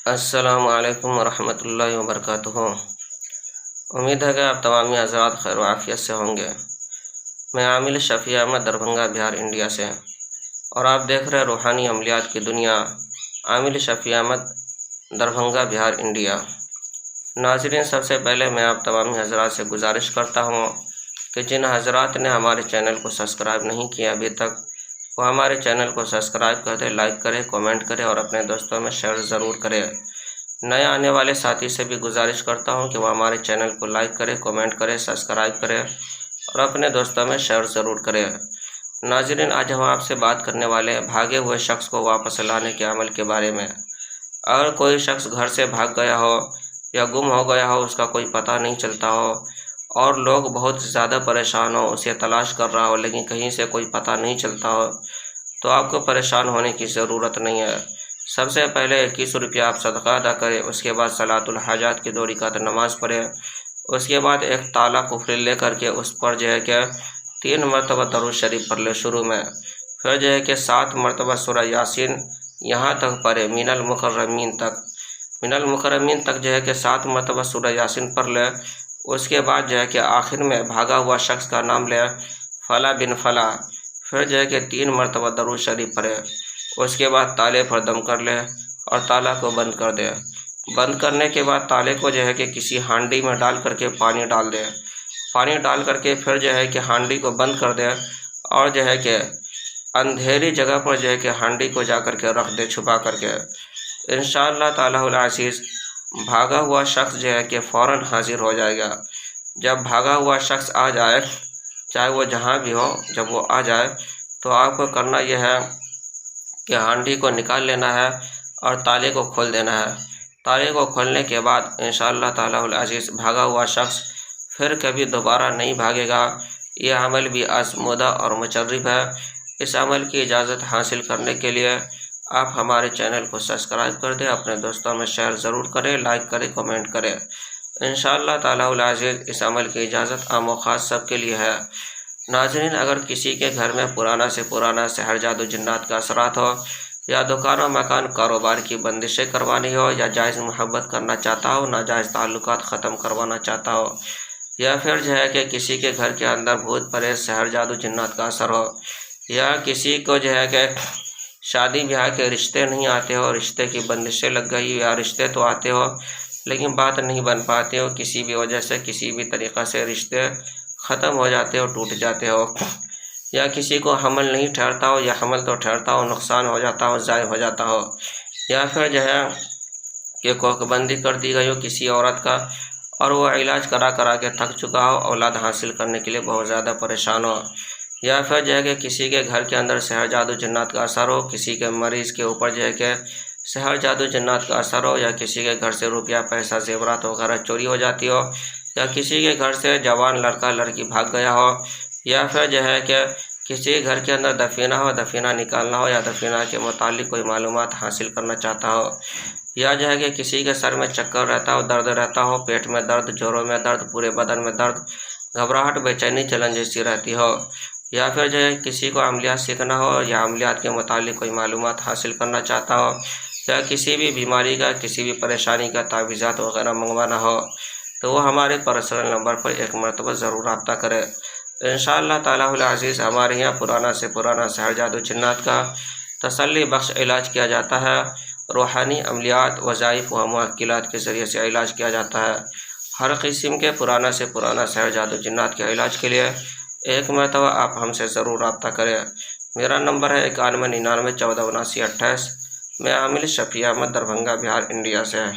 السلام علیکم ورحمۃ اللہ وبرکاتہ۔ امید ہے کہ آپ تمامی حضرات خیر و عافیت سے ہوں گے۔ میں عامل شفیع احمد دربھنگہ بہار انڈیا سے، اور آپ دیکھ رہے روحانی عملیات کی دنیا، عامل شفیع احمد دربھنگہ بہار انڈیا۔ ناظرین، سب سے پہلے میں آپ تمامی حضرات سے گزارش کرتا ہوں کہ جن حضرات نے ہمارے چینل کو سبسکرائب نہیں کیا ابھی تک، وہ ہمارے چینل کو سبسکرائب کر دیں، لائک کریں، کامنٹ کریں اور اپنے دوستوں میں شیئر ضرور کریں۔ نئے آنے والے ساتھی سے بھی گزارش کرتا ہوں کہ وہ ہمارے چینل کو لائک کریں، کامنٹ کریں، سبسکرائب کریں اور اپنے دوستوں میں شیئر ضرور کریں۔ ناظرین، آج ہم آپ سے بات کرنے والے ہیں بھاگے ہوئے شخص کو واپس لانے کے عمل کے بارے میں۔ اگر کوئی شخص گھر سے بھاگ گیا ہو یا گم ہو گیا ہو، اس کا کوئی پتہ نہیں چلتا ہو اور لوگ بہت زیادہ پریشان ہو، اسے تلاش کر رہا ہو لیکن کہیں سے کوئی پتہ نہیں چلتا ہو، تو آپ کو پریشان ہونے کی ضرورت نہیں ہے۔ سب سے پہلے 21 روپیہ آپ صدقہ ادا کریں، اس کے بعد صلاۃ الحاجات کی 2 رکعت نماز پڑھیں، اس کے بعد ایک تالا کفل لے کر کے اس پر جو ہے کہ 3 مرتبہ درود شریف پڑھ لیں شروع میں، پھر جو ہے کہ 7 مرتبہ سورہ یاسین یہاں تک پڑھیں، من المکرمین تک۔ من المکرمین تک جو ہے کہ 7 مرتبہ سورہ یاسین پڑھ لیں۔ اس کے بعد جو ہے کہ آخر میں بھاگا ہوا شخص کا نام لیں، فلاں بن فلاں، پھر جو ہے کہ 3 مرتبہ درود شریف پڑھیں۔ اس کے بعد تالے پر دم کر لیں اور تالا کو بند کر دیں۔ بند کرنے کے بعد تالے کو جو ہے کہ کسی ہانڈی میں ڈال کر کے پانی ڈال دیں۔ پانی ڈال کر کے پھر جو ہے کہ ہانڈی کو بند کر دیں اور جو ہے کہ اندھیری جگہ پر جو ہے کہ ہانڈی کو جا کر کے رکھ دیں چھپا کر کے۔ انشاءاللہ تعالیٰ العزیز بھاگا ہوا شخص جو ہے کہ فوراً حاضر ہو جائے گا۔ جب بھاگا ہوا شخص آ جائے، چاہے وہ جہاں بھی ہو، جب وہ آ جائے تو آپ کو کرنا یہ ہے کہ ہانڈی کو نکال لینا ہے اور تالے کو کھول دینا ہے۔ تالے کو کھولنے کے بعد انشاءاللہ تعالیٰ العزیز بھاگا ہوا شخص پھر کبھی دوبارہ نہیں بھاگے گا۔ یہ عمل بھی آزمودہ اور مجرب ہے۔ اس عمل کی اجازت حاصل کرنے کے لیے آپ ہمارے چینل کو سبسکرائب کر دیں، اپنے دوستوں میں شیئر ضرور کریں، لائک کریں، کامنٹ کریں۔ انشاءاللہ تعالیٰ العزیز اس عمل کی اجازت عام و خاص سب کے لیے ہے۔ ناظرین، اگر کسی کے گھر میں پرانا سے پرانا سحر جادو جنات کا اثرات ہو، یا دکان و مکان کاروبار کی بندشیں کروانی ہو، یا جائز محبت کرنا چاہتا ہو، ناجائز تعلقات ختم کروانا چاہتا ہو، یا پھر جو ہے کہ کسی کے گھر کے اندر بھوت پریت سحر جادو جنات کا اثر ہو، یا کسی کو جو ہے کہ شادی بیاہ کے رشتے نہیں آتے ہو، رشتے کی بندشیں لگ گئی، یا رشتے تو آتے ہو لیکن بات نہیں بن پاتے ہو، کسی بھی وجہ سے کسی بھی طریقہ سے رشتے ختم ہو جاتے ہو، ٹوٹ جاتے ہو، یا کسی کو حمل نہیں ٹھہرتا ہو یا حمل تو ٹھہرتا ہو نقصان ہو جاتا ہو، ضائع ہو جاتا ہو، یا پھر جو ہے کہ کوکھ بندی کر دی گئی ہو کسی عورت کا اور وہ علاج کرا کرا کے تھک چکا ہو، اولاد حاصل کرنے کے لیے بہت زیادہ پریشان ہو، یا پھر جو ہے کہ کسی کے گھر کے اندر سحر جادو جنات کا اثر ہو، کسی کے مریض کے اوپر جو ہے کہ سحر جادو جنات کا اثر ہو، یا کسی کے گھر سے روپیہ پیسہ زیورات وغیرہ چوری ہو جاتی ہو، یا کسی کے گھر سے جوان لڑکا لڑکی بھاگ گیا ہو، یا پھر جو ہے کہ کسی گھر کے اندر دفینہ ہو، دفینہ نکالنا ہو، یا دفینہ کے متعلق کوئی معلومات حاصل کرنا چاہتا ہو، یا جو ہے کہ کسی کے سر میں چکر رہتا ہو، درد رہتا ہو، پیٹ میں درد، جوڑوں میں درد، پورے بدن میں درد، گھبراہٹ، بے چینی، جلن جیسی رہتی ہو، یا پھر جو ہے کسی کو عملیات سیکھنا ہو یا عملیات کے متعلق کوئی معلومات حاصل کرنا چاہتا ہو، یا کسی بھی بیماری کا، کسی بھی پریشانی کا تعویذات وغیرہ منگوانا ہو، تو وہ ہمارے پرسنل نمبر پر ایک مرتبہ ضرور رابطہ کرے۔ انشاءاللہ تعالیٰ العزیز ہمارے یہاں پرانا سے پرانا سحر جادو جنات کا تسلی بخش علاج کیا جاتا ہے۔ روحانی عملیات، وظائف و موکلات کے ذریعے سے علاج کیا جاتا ہے۔ ہر قسم کے پرانا سے پرانا سحر جادو جنات کے علاج کے لیے ایک مرتبہ آپ ہم سے ضرور رابطہ کریں۔ میرا نمبر ہے 9199 1479 28۔ میں عامل شفیع احمد دربھنگہ بہار انڈیا سے ہے۔